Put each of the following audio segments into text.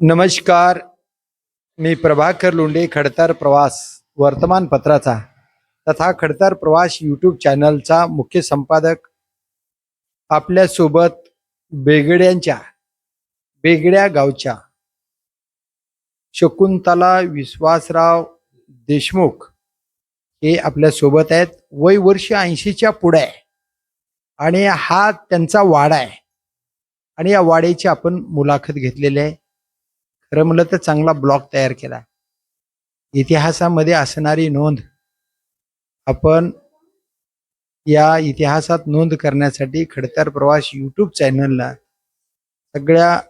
नमस्कार. मी प्रभाकर लोंढे, खडतर प्रवास वर्तमानपत्राचा तथा खडतर प्रवास यूट्यूब चॅनलचा मुख्य संपादक आपल्यासोबत बेगड्या गावच्या शकुंतला विश्वासराव देशमुख हे आपल्यासोबत आहेत. वय वर्ष 80च्या पुढे आहे आणि हा त्यांचा वाडा आहे आणि या वाड्याची आपण मुलाखत घेतलेली आहे. खरं म्हणलं तर चांगला ब्लॉग तयार केला. इतिहासामध्ये असणारी नोंद आपण या इतिहासात नोंद करण्यासाठी खडतर प्रवास यूट्यूब चॅनलला सगळ्या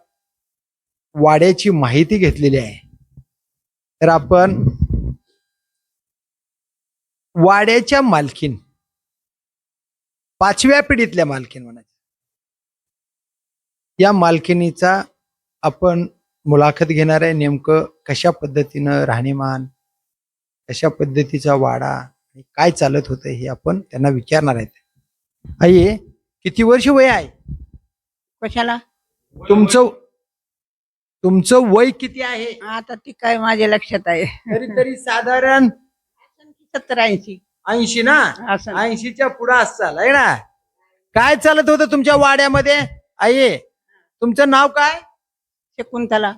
वाड्याची माहिती घेतलेली आहे. तर आपण वाड्याच्या मालकीन, 5व्या पिढीतल्या मालकीन म्हणायचं, या मालकिनीचा आपण मुलाखत घेणार आहे. नेमकं कशा पद्धतीनं राहणीमान, कशा पद्धतीचा वाडा आणि काय चालत होतं हे आपण त्यांना विचारणार आहेत. आई, किती वर्ष वय आहे कशाला? तुमचं वय किती आहे? आता ती काय माझ्या लक्षात आहे. तरी साधारण 70-80 80 ना? असं 80च्या पुढे असाल आहे ना? काय चालत होतं तुमच्या वाड्यामध्ये? आई, तुमचं नाव काय? शकुंतला.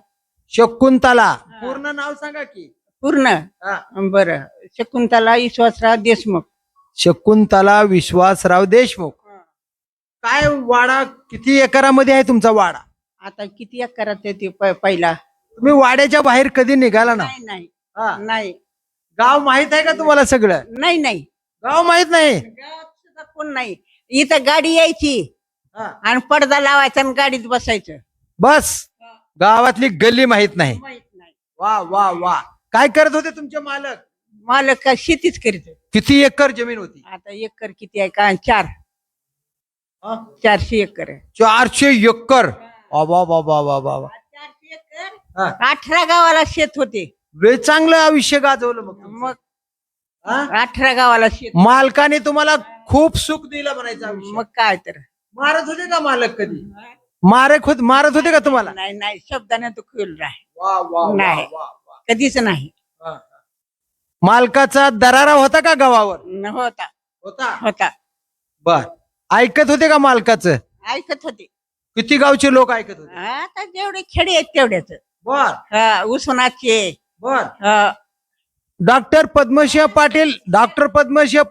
शकुंतला. पूर्ण नाव सांगा की. पूर्ण हा. बरं, शकुंतला विश्वासराव देशमुख. शकुंतला विश्वासराव देशमुख. काय वाडा, किती एकरामध्ये आहे तुमचा वाडा? आता किती एकरात आहे ते पहिला? तुम्ही वाड्याच्या बाहेर कधी निघाला ना? नाही नाही हा. नाही गाव माहित आहे का तुम्हाला सगळं? नाही नाही गाव माहित नाही? गावात सुद्धा कोण नाही. इथं गाडी यायची हा. आणि पडदा लावायचा आणि गाडीत बसायचं. बस गावातली गल्ली माहित नाही. माहित नाही. वा वा वा. काय करत होते तुमचे मालक? मालक का शेतीच करीत. किती एकर जमीन होती? आता एकर किती आहे का? 400 एकर आहे. 400 एकर. बाबा बाबा बाबा. 400 एकर 18 गावाला शेत होते. लय चांगलं आयुष्य गाजवलं मग तुमचं. मग हा? 18 गावाला शेत. मालकाने तुम्हाला खूप सुख दिलं म्हणायचं आयुष्य. मग काय तर मारत होते का मालक कधी? मारत होते का तुम्हाला? नाही नाही, शब्दाने तो खुल नाही. वा वा वा नाही. वा वा. कधीच नाही. हा. मालकाचा दरारा होता का गावावर? होता होता. होता. बर. ऐकत होते का मालकाचं? ऐकत होते. किती गावचे लोक ऐकत होते? आता जेवढे खेडे आहेत तेवढ्याच. बर उसनाचे. बर. डॉक्टर पद्मसिंह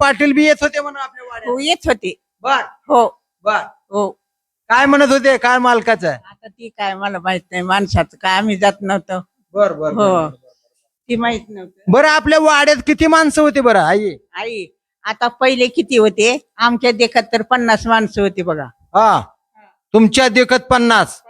पाटील बी येत होते म्हणून आपल्या वाड्यात. येत होते. बर हो बर. हो. काय म्हणत होते? काय मालकाचं? आता ती काय मला माहित नाही. माणसाचं काय आम्ही जात नव्हतो. बर बर हो. ती माहित नव्हतं. बरं. आपल्या वाड्यात किती माणसं होती बरं आई? आई, आता पहिले किती होते? आमच्या देखत तर 50 माणसं होती बघा. हा. तुमच्या देखत 50.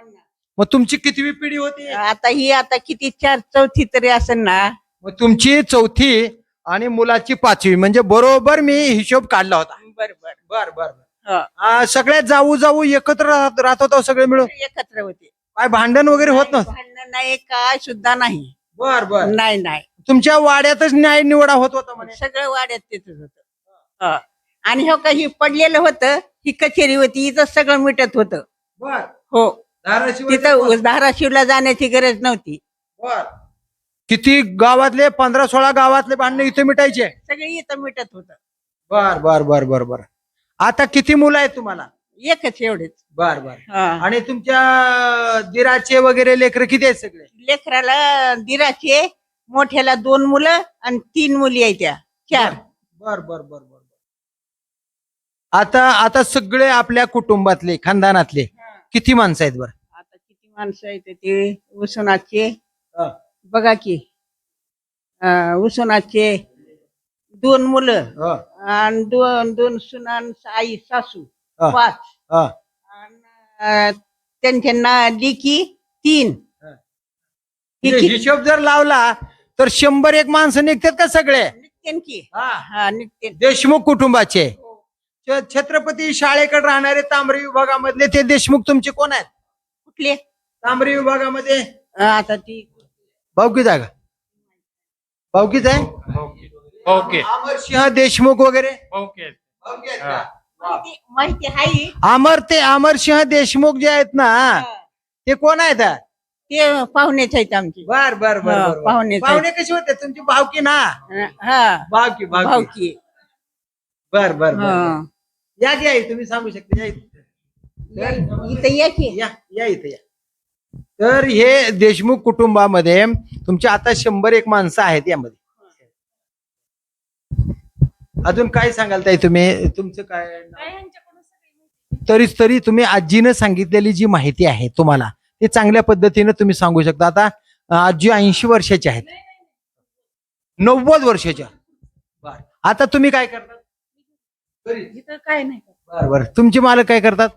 मग तुमची कितवी पिढी होती? आता किती 4-4थी तरी असेल ना. मग तुमची 4थी आणि मुलाची 5वी, म्हणजे बरोबर मी हिशोब काढला होता. बर बर. बर बर. सगळ्यात जाऊ एकत्र राहत होतो सगळे मिळून? एकत्र होते. काय भांडण वगैरे होत नव्हतं? भांडण नाही, काय सुद्धा नाही. बर बर. नाही नाही, तुमच्या वाड्यातच न्याय निवडा होत होता म्हणे? सगळं वाड्यात तिथंच होत. आणि हो काही पडलेलं होतं, ही कचेरी होती, इथं सगळं मिटत होतं. बर. हो. धाराशिव. तिथं धाराशिवला जाण्याची गरज नव्हती. बर. किती गावातले 15-16 गावातले भांडणे इथे मिटायचे? सगळे इथं मिटत होत. बर बर बर बर बर. आता किती मुलं आहेत तुम्हाला? एकच एवढेच. बर बर. हा. आणि तुमच्या दिराचे वगैरे लेकर किती आहेत सगळे? लेकराला दिराचे मोठ्याला 2 मुलं आणि 3 मुली आहेत. त्या 4. बर बर बर बर. आता सगळे आपल्या कुटुंबातले, खानदानातले किती माणसं आहेत बरं? आता किती माणसं आहेत ते? उसनाचे हा. बघा की, उसनाचे 2 मुलं हा. आणि 2 सुनान आई सासू हा. 5. हा. आणि त्यांच्या लेकी 3. म्हणजे हिशोब जर लावला तर 101 माणसं निघतात का सगळे? निघतेन की. हा. हा, निघतेन. देशमुख कुटुंबाचे. छत्रपती शाळेकडे राहणारे तांबरी विभागामधले ते देशमुख तुमचे कोण आहेत? कुठले? तांबरी विभागामध्ये आता ती भाऊकी जागा, भाऊकीच आहे. ओके अमरसिंह देशमुख वगैरे ओके. भाऊकी आहेत का? माहिती आहे. अमरसिंह देशमुख जे आहेत ना, ते कोण आहेत? ते पाहुणेच आहेत आमचे. बर बर बर हा, बर, बर. पाहुणे पाहुणे कसे होते तुमची भावकी ना? हा भावकी भावकी. भाऊकी. बर बर बर, हा. बर. या की आई, तुम्ही सांगू शकता, या इथे. इथं या की. या या इथे या. तर हे देशमुख कुटुंबामध्ये तुमच्या आता 101 माणसं आहेत यामध्ये. अजून काय सांगाल ताई तुम्ही, तुमचं काय नाव? तरी तुम्ही आजीनं सांगितलेली जी माहिती आहे तुम्हाला ते चांगल्या पद्धतीने तुम्ही सांगू शकता. आता आजी 80 वर्षाची आहेत, 90 वर्षाच्या. बर, आता तुम्ही काय करता? इथं काय नाही बर बर, तुमचे मालक काय करतात?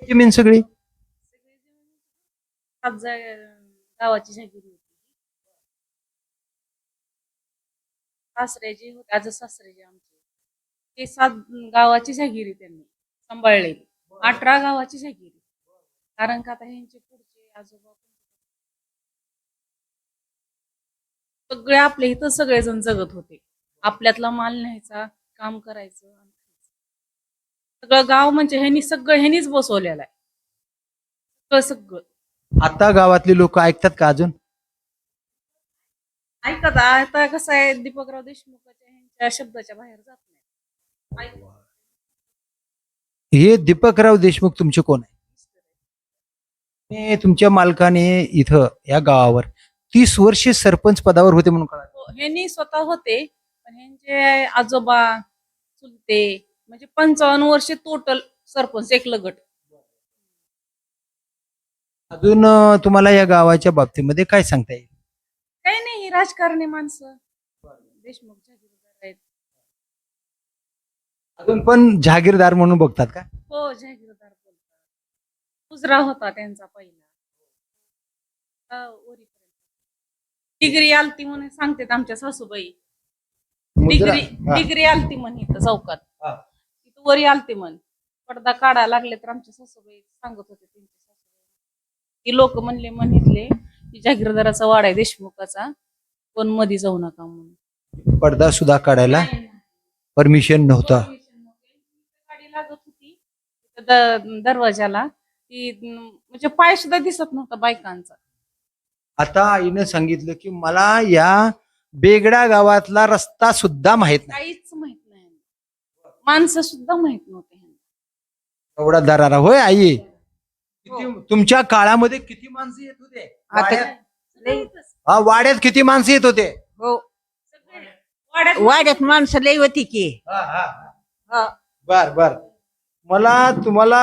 जमीन सगळी गावाची जागीर होती. सासऱ्याची होती, आज सासऱ्याची आमची ते 7 गावाची जागिरी त्यांनी सांभाळलेली. 18 गावाची जागिरी. कारण का आता ह्यांचे पुढचे आजोबा सगळे आपल्या इथं सगळेजण जगत होते. आपल्यातला माल न्यायचा, काम करायचं. सगळं गाव म्हणजे ह्यांनीच बसवलेलं आहे. सगळं आता गावातली लोक ऐकतात का अजून? ऐकत आता कसं आहे, दीपकराव देशमुखाच्या ह्यांच्या शब्दाच्या बाहेर जात नाही. हे दीपकराव देशमुख तुमचे कोण आहे? हे तुमच्या मालकाने इथं या गावावर 30 वर्षे सरपंच पदावर होते म्हणून कळालं. ह्यांनी स्वतः होते, पण ह्यांचे आजोबा चुलते म्हणजे 55 वर्षे टोटल सरपंच एक लगट. अजून तुम्हाला या गावाच्या बाबतीमध्ये काय सांगता येईल? काही नाही, राजकारणी माणसं देशमुख जागीरदार आहेत. अजून पण जहागीरदार म्हणून बघतात का? हो, जागीरदार बोलतात. गुजरा होता त्यांचा पहिला. डिग्री आलती म्हणून सांगतात आमच्या सासूबाई. मुद्रा. डिग्री आलती म्हण इथं चौकात. हा. इथं वरी आलती म्हण. पडदा काढायला लागले तर आमच्या सासूबाई सांगत होते त्यांच्या सासूबाई. की लोक म्हणले म्हणितले की जागीरदाराचा वाडा आहे देशमुखाचा, पण मध्ये जाऊ नका म्हणून. पडदा सुद्धा काढायला परमिशन नव्हता. गाडी लागत होती दरवाजाला, ती म्हणजे पाय सुद्धा दिसत नव्हता बायकांचा. आता आईनं सांगितलं की मला या बेगडा गावातला रस्ता सुद्धा माहित नाही. काहीच माहित नाही, माणसं सुद्धा माहित नव्हते. एवढा दरारा होय आई? तुमच्या काळामध्ये किती माणसं येत होते वाड्यात? वाड्यात किती माणसं येत होते? हो, वाड्यात माणसं लई होती की. बर बर, मला तुम्हाला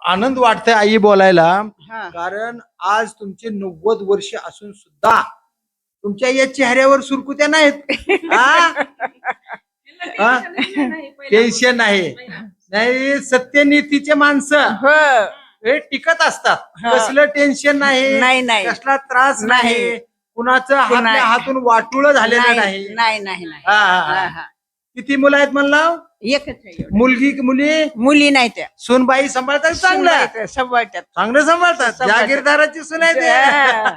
आनंद वाटतंय आई बोलायला, हा. कारण आज तुमचे 90 वर्ष असून सुद्धा तुमच्या या चेहऱ्यावर सुरकुत्या नाहीत. टेन्शन नाही. नाही, सत्यनीतीचे माणसं हो. हे टिकत असतात. हा. कसलं टेन्शन नाही, नाही नाही कसला त्रास नाही, नाही. कुणाचं हातल्या हातून वाटुळ झालेलं नाही. नाही नाही नाही. हा, हा, हा, हा. हा. किती मुलं आहेत म्हणला? एकच आहे एवढं. मुलगी मुली? मुली नाही त्या सूनबाई सांभाळतात चांगलं? सांभाळतात. चांगलं सांभाळतात. सांभाळतात. जागीरदाराची सून आहे ते. हा.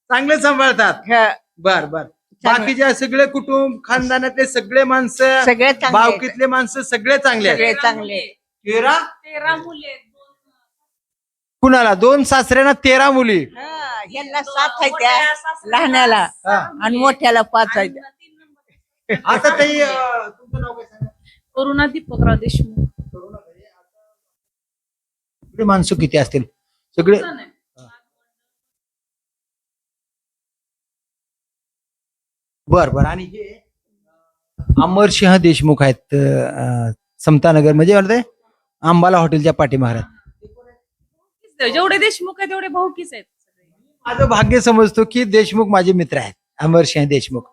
चांगले सांभाळतात. हा. बर बर. बाकीचे सगळे कुटुंब खानदानातले सगळे माणसं, सगळे चांगले आहेत. भावकीतले माणसं सगळे चांगले आहेत. सगळे चांगले. 13 मुले आहेत. कुणाला? 2 सासऱ्यांना 13 मुली. हा, ह्याला 7 आहे त्या लहान्याला, हा. आणि मोठ्याला 5 आहे त्या. आता ताई तुमचं नाव काय सांगा? करुणा दीपकराव देशमुख. सगळे माणसं किती असतील? सगळे बर बर. आणि हे अमरसिंह देशमुख आहेत, समतानगर म्हणजे वाटतंय अंबाला हॉटेलच्या पाठीमागत. जेवढे देशमुख आहेत तेवढे भाऊकीच आहेत. माझं भाग्य समजतो की देशमुख माझे मित्र आहेत, अमरसिंह देशमुख.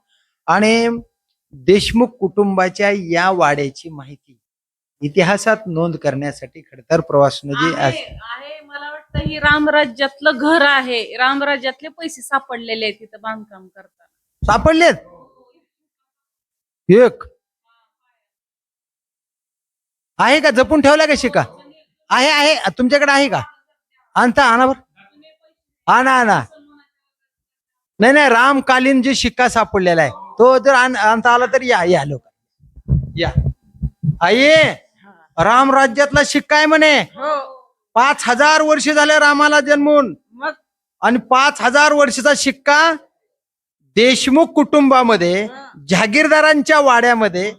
आणि देशमुख कुटुंबाच्या या वाड्याची माहिती इतिहासात नोंद करण्यासाठी खडतर प्रवासनं जी आहे, मला वाटतं ही रामराज्यातलं घर आहे. रामराज्यातले पैसे सापडलेले आहेत तिथं बांधकाम करताना. सापडलेत एक आहे का? जपून ठेवला का शिका? आहे आहे तुमच्याकडे आहे का? आणता आणा बर, आणा आणा. नाही नाही, रामकालीन जे शिक्का सापडलेला आहे तो जर आणता आला तर या या लोक या. आई, राम राज्यातला शिक्का आहे म्हणे. हो. 5,000 वर्ष झाले रामाला जन्मून, मग आणि 5,000 वर्षाचा शिक्का देशमुख कुटुंबामध्ये जहागीरदारांच्या वाड्यामध्ये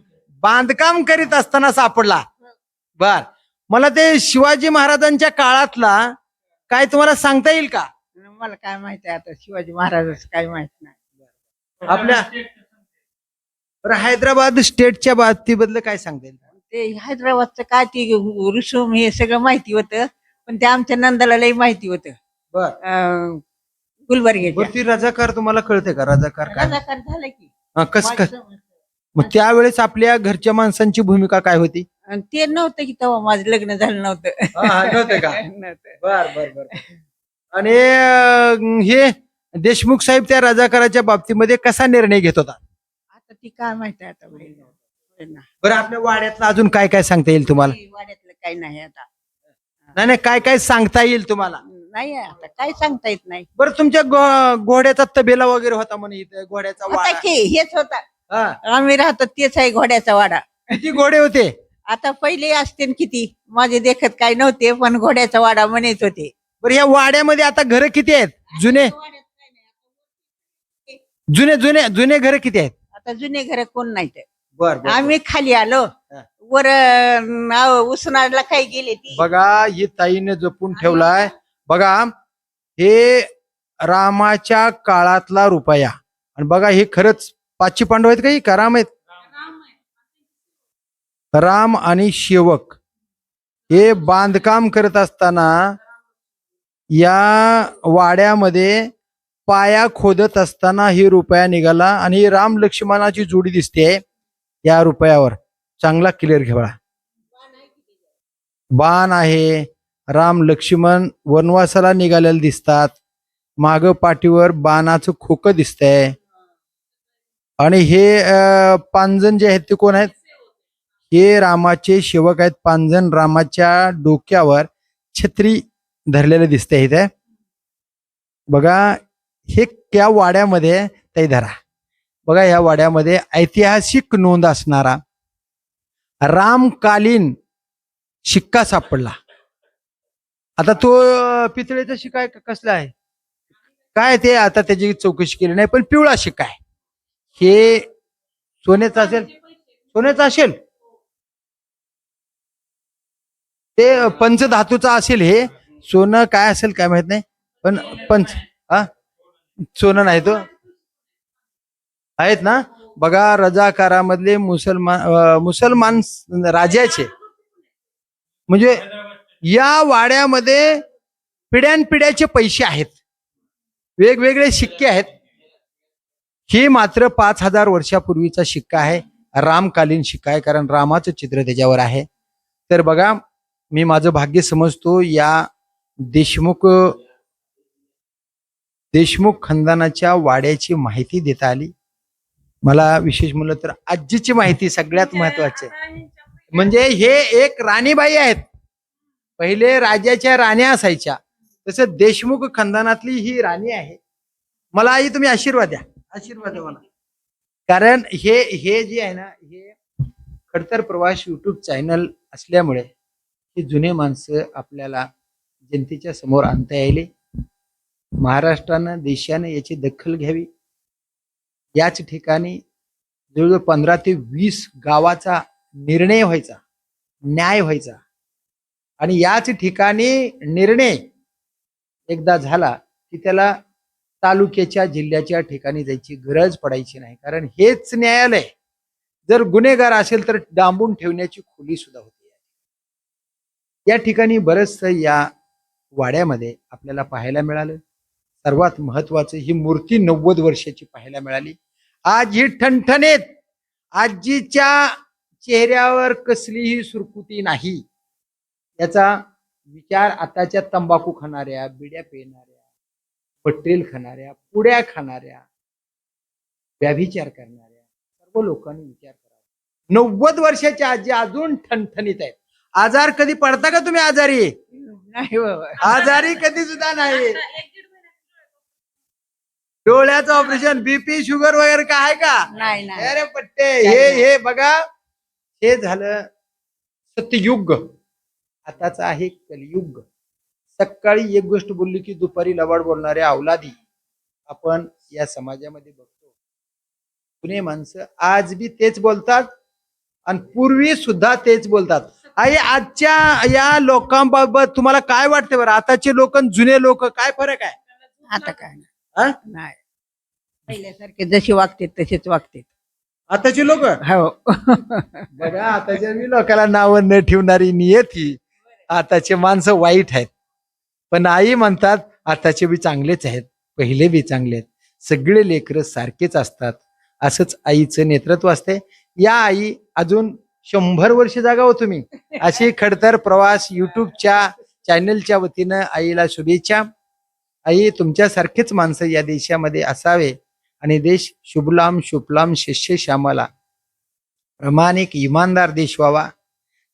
बांधकाम करीत असताना सापडला. बर, मला ते शिवाजी महाराजांच्या काळातला काय तुम्हाला सांगता येईल का? मला काय माहिती आहे आता शिवाजी महाराजाचं काय माहित नाही. आपल्या बरं, हैदराबाद स्टेटच्या बाबतीबद्दल काय सांगता येईल? ते हैदराबादचं काय ते रुसूम हे सगळं माहिती होतं, पण ते आमच्या नंदाला लई माहिती होतं. बर, गुलबर्ग्याच्या ती रजाकार तुम्हाला कळते का? रजाकार काय? रजाकार झालं की कस काय? मग त्यावेळेस आपल्या घरच्या माणसांची भूमिका काय होती? आणि ते नव्हतं की तेव्हा माझं लग्न झालं नव्हतं. नव्हते का? नव्हतं. बर बर बर. आणि हे देशमुख साहेब त्या रजाकाराच्या बाबतीमध्ये कसा निर्णय घेत होता? आता ती काय माहिती आहे आता बाई. बरं, आपल्या वाड्यातलं अजून काय काय सांगता येईल तुम्हाला? वाड्यातलं काही नाही आता. नाही नाही, काय काय सांगता येईल तुम्हाला? नाही आता काय सांगता येत नाही. बरं, तुमच्या घोड्याचा तबेला वगैरे होता म्हणे इथे, घोड्याचा आता वाडा. की हेच होता, हा. आम्ही राहतो तेच आहे घोड्याचा वाडा. किती घोडे होते? आता पहिले असते किती, माझे देखत काय नव्हते, पण घोड्याचा वाडा म्हणत होते. बरं, या वाड्यामध्ये आता घरं किती आहेत? जुने जुने जुने जुने घरं किती आहेत? आता जुने घर कोण नाही तर. बर बर. आम्ही खाली आलो, हा. वर उसनाला काही गेले ती. बघा, ही ताईने जपून ठेवलाय. बघा, हे रामाच्या काळातला रुपया, आणि बघा हे खरंच पाचशे पांडव आहेत का? ही का राम आहेत? राम आणि सेवक हे बांधकाम करत असताना या वाड्यामध्ये पाया खोदत असताना ही रुपया निघाला, आणि राम लक्ष्मणाची जोडी दिसते या रुपयावर. चांगला क्लिअर घ्या. बाण आहे, राम लक्ष्मण वनवासाला निघालेले दिसतात. माग पाठीवर बाणाचं खोकं दिसतंय. आणि हे पांजन जे आहेत ते कोण आहेत? हे रामाचे सेवक आहेत. पांजन रामाच्या डोक्यावर छत्री धरलेले दिसते इथे. बघा, हे त्या वाड्यामध्ये ते धरा. बघा, या वाड्यामध्ये ऐतिहासिक नोंद असणारा रामकालीन शिक्का सापडला. आता तो पितळेचा शिक्का आहे का कसला आहे काय ते आता त्याची चौकशी केली नाही, पण पिवळा शिक्का आहे. हे सोन्याचा असेल? सोन्याचा असेल, ते पंचधातूचा असेल. हे सोनं काय असेल काय माहित नाही, पण हा सोनं नाही तो आहेत ना. बघा, रजाकारामधले मुसलमान राजाचे, म्हणजे या वाड्यामध्ये पिढ्यानपिढ्याचे पैसे आहेत, वेगवेगळे शिक्के आहेत. हे मात्र 5,000 वर्षापूर्वीचा शिक्का आहे, रामकालीन शिक्का आहे, कारण रामाचं चित्र त्याच्यावर आहे. तर बघा, मी माझं भाग्य समजतो या देशमुख खानदानाच्या वाड्याची माहिती देता आली. मला विशेष म्हणलं तर आजीची माहिती सगळ्यात महत्वाची आहे. म्हणजे हे एक राणीबाई आहेत, पहिले राजाच्या राण्या असायच्या, तसं देशमुख खानदानातली ही राणी आहे. मला आई तुम्ही आशीर्वाद द्या, आशीर्वाद द्या मला. कारण हे जे आहे ना, हे खडतर प्रवास युट्यूब चॅनल असल्यामुळे ही जुने माणसं आपल्याला जनतेच्या समोर आणता यायले. महाराष्ट्रानं देशानं याची दखल घ्यावी. याच ठिकाणी जवळजवळ 15 ते 20 गावाचा निर्णय व्हायचा, न्याय व्हायचा, आणि याच ठिकाणी निर्णय एकदा झाला की त्याला तालुक्याच्या जिल्ह्याच्या ठिकाणी जायची गरज पडायची नाही, कारण हेच न्यायालय जर गुन्हेगार असेल तर डांबून ठेवण्याची खोली सुद्धा होती. या ठिकाणी बरंच या वाड्यामध्ये आपल्याला पाहायला मिळालं. सर्वात महत्वाचं, ही मूर्ती 90 वर्षाची पाहायला मिळाली. आज ही ठणठणीत, आजीच्या चेहऱ्यावर कसलीही सुरकुती नाही. याचा विचार आताच्या तंबाखू खाणाऱ्या, बिड्या पिणाऱ्या, पट्टेल खाणाऱ्या, पुड्या खाणाऱ्या, व्याभिचार करणाऱ्या सर्व लोकांनी विचार करावा. 90 वर्षाची आजी अजून ठणठणीत आहेत. आजार कधी पडता का तुम्ही आजारी? नाही बाबा, आजारी कधी सुद्धा नाही. डोळ्याचं ऑपरेशन, बीपी शुगर वगैरे काय आहे का? नाही नाही. अरे पट्टे, हे बघा, हे झालं सत्ययुग. आताच आहे कलियुग. सकाळी एक गोष्ट बोलली की दुपारी लबाड बोलणाऱ्या अवलादी आपण या समाजामध्ये बघतो. जुने माणसं आज बी तेच बोलतात आणि पूर्वी सुद्धा तेच बोलतात. आई आजच्या या लोकांबाबत तुम्हाला काय वाटतं बरं? आताचे लोक आणि जुने लोक काय फरक आहे? आता काय हा? नाही, पहिल्यासारखे जसे वागते तसेच वागते. आताचे लोक हो. बघा, आताच्या बी लोकांना नावं न ठेवणारी नियती. आताचे माणसं वाईट आहेत, पण आई म्हणतात आताचे बी चांगलेच आहेत, पहिले बी चांगले आहेत. सगळे लेकरं सारखेच असतात. असंच आईचं नेतृत्व असते. या आई अजून 100 वर्ष जागा हो तुम्ही. अशी खडतर प्रवास युट्यूबच्या चॅनलच्या वतीनं आईला शुभेच्छा. आई तुमच्यासारखेच माणसं या देशामध्ये असावे आणि देश शुभलाम शुभलाम शिष्य श्यामाला प्रामाणिक इमानदार देश व्हावा.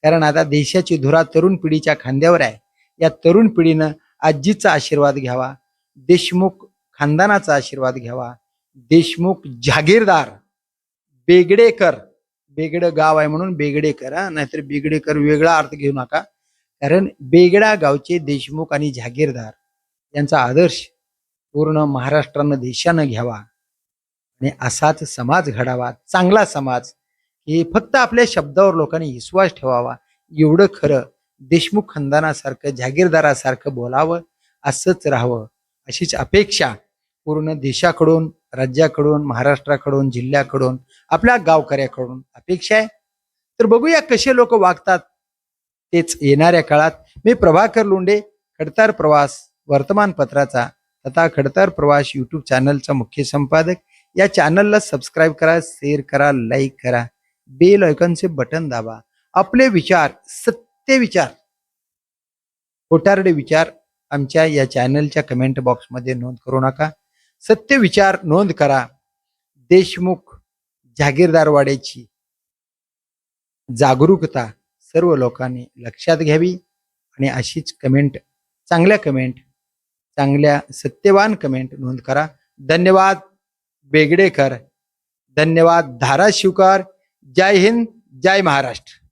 कारण आता देशाची धुरा तरुण पिढीच्या खांद्यावर आहे. या तरुण पिढीनं आजीचा आशीर्वाद घ्यावा, देशमुख खानदानाचा आशीर्वाद घ्यावा. देशमुख जागीरदार बेगडेकर, बेगडं गाव आहे म्हणून बेगडेकर, हा, नाहीतर बेगडेकर वेगळा अर्थ घेऊ नका. कारण बेगडा गावचे देशमुख आणि जागीरदार यांचा आदर्श पूर्ण महाराष्ट्रानं देशानं घ्यावा आणि असाच समाज घडावा, चांगला समाज. हे फक्त आपल्या शब्दावर लोकांनी विश्वास ठेवावा, एवढं खरं. देशमुख खानदानासारखं जागीरदारासारखं बोलावं, असंच राहावं, अशीच अपेक्षा पूर्ण देशाकडून, राज्याकडून, महाराष्ट्राकडून, जिल्ह्याकडून, आपल्या गावकऱ्याकडून अपेक्षा आहे. तर बघूया कसे लोक वागतात तेच येणाऱ्या काळात. मी प्रभाकर लोंढे, खडतार प्रवास वर्तमानपत्राचा तथा खडतार प्रवास यूट्यूब चॅनलचा मुख्य संपादक. या चॅनलला सबस्क्राईब करा, शेअर करा, लाईक करा, बेल आयकॉनचे बटन दाबा. आपले विचार, सत्य विचार, खोटारडे विचार आमच्या या चॅनलच्या कमेंट बॉक्समध्ये नोंद करू नका. सत्य विचार नोंद करा. देशमुख जागीरदारवाड्याची जागरूकता सर्व लोकांनी लक्षात घ्यावी आणि अशीच कमेंट, चांगल्या कमेंट, चांगल्या सत्यवान कमेंट नोंद करा. धन्यवाद बेगडेकर, धन्यवाद धाराशिवकर. जय हिंद, जय महाराष्ट्र.